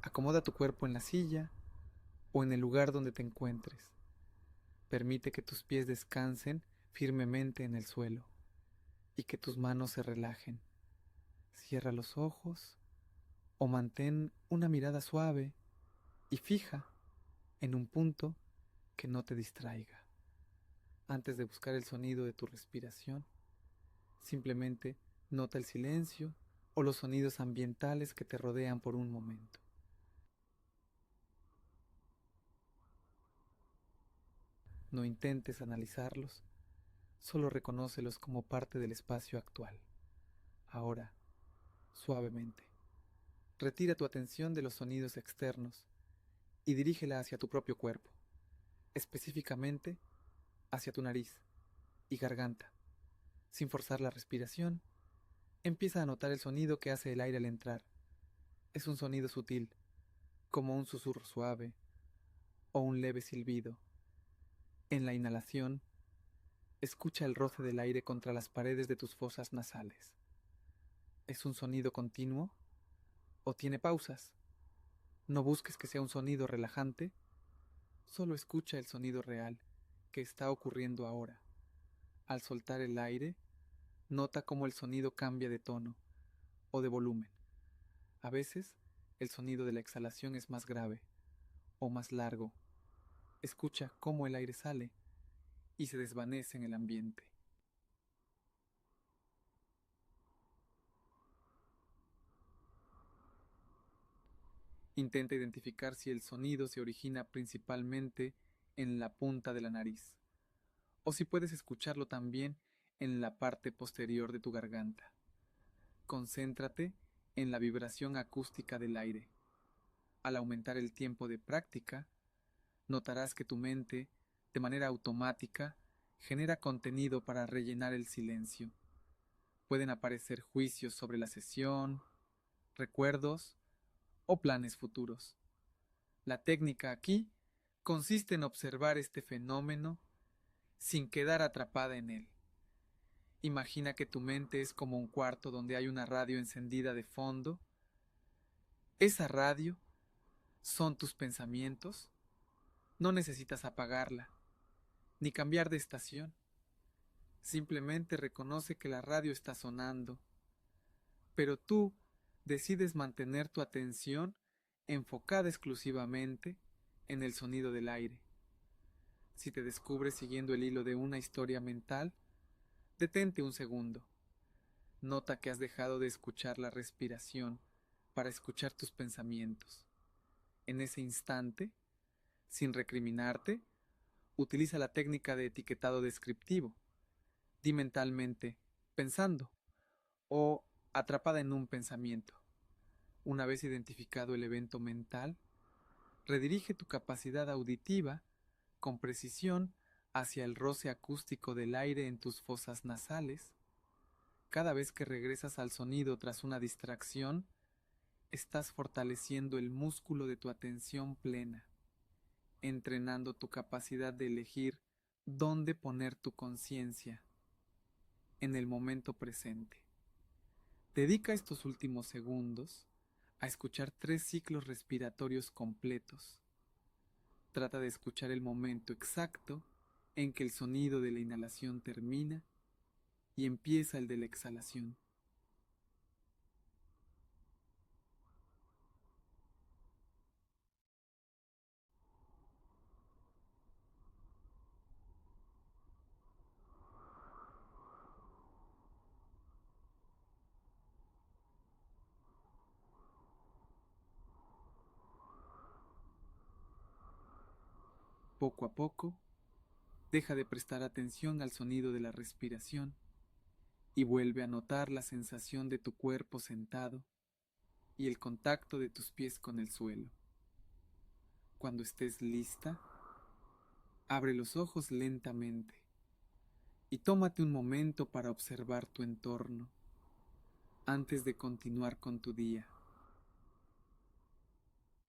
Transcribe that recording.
Acomoda tu cuerpo en la silla o en el lugar donde te encuentres. Permite que tus pies descansen firmemente en el suelo y que tus manos se relajen. Cierra los ojos o mantén una mirada suave y fija en un punto que no te distraiga. Antes de buscar el sonido de tu respiración, simplemente nota el silencio o los sonidos ambientales que te rodean por un momento. No intentes analizarlos, solo reconócelos como parte del espacio actual. Ahora, suavemente, retira tu atención de los sonidos externos y dirígela hacia tu propio cuerpo, específicamente hacia tu nariz y garganta. Sin forzar la respiración, empieza a notar el sonido que hace el aire al entrar. Es un sonido sutil, como un susurro suave o un leve silbido. En la inhalación, escucha el roce del aire contra las paredes de tus fosas nasales. ¿Es un sonido continuo o tiene pausas? No busques que sea un sonido relajante, solo escucha el sonido real que está ocurriendo ahora. Al soltar el aire, nota cómo el sonido cambia de tono o de volumen. A veces, el sonido de la exhalación es más grave o más largo. Escucha cómo el aire sale y se desvanece en el ambiente. Intenta identificar si el sonido se origina principalmente en la punta de la nariz, o si puedes escucharlo también en la parte posterior de tu garganta. Concéntrate en la vibración acústica del aire. Al aumentar el tiempo de práctica, notarás que tu mente, de manera automática, genera contenido para rellenar el silencio. Pueden aparecer juicios sobre la sesión, recuerdos o planes futuros. La técnica aquí consiste en observar este fenómeno sin quedar atrapada en él. Imagina que tu mente es como un cuarto donde hay una radio encendida de fondo. Esa radio son tus pensamientos. No necesitas apagarla, ni cambiar de estación. Simplemente reconoce que la radio está sonando, pero tú decides mantener tu atención enfocada exclusivamente en el sonido del aire. Si te descubres siguiendo el hilo de una historia mental, detente un segundo. Nota que has dejado de escuchar la respiración para escuchar tus pensamientos. En ese instante, sin recriminarte, utiliza la técnica de etiquetado descriptivo. Di mentalmente, pensando o atrapada en un pensamiento. Una vez identificado el evento mental, redirige tu capacidad auditiva con precisión hacia el roce acústico del aire en tus fosas nasales. Cada vez que regresas al sonido tras una distracción, estás fortaleciendo el músculo de tu atención plena, entrenando tu capacidad de elegir dónde poner tu conciencia en el momento presente. Dedica estos últimos segundos a escuchar 3 ciclos respiratorios completos. Trata de escuchar el momento exacto en que el sonido de la inhalación termina y empieza el de la exhalación. Poco a poco, deja de prestar atención al sonido de la respiración y vuelve a notar la sensación de tu cuerpo sentado y el contacto de tus pies con el suelo. Cuando estés lista, abre los ojos lentamente y tómate un momento para observar tu entorno antes de continuar con tu día.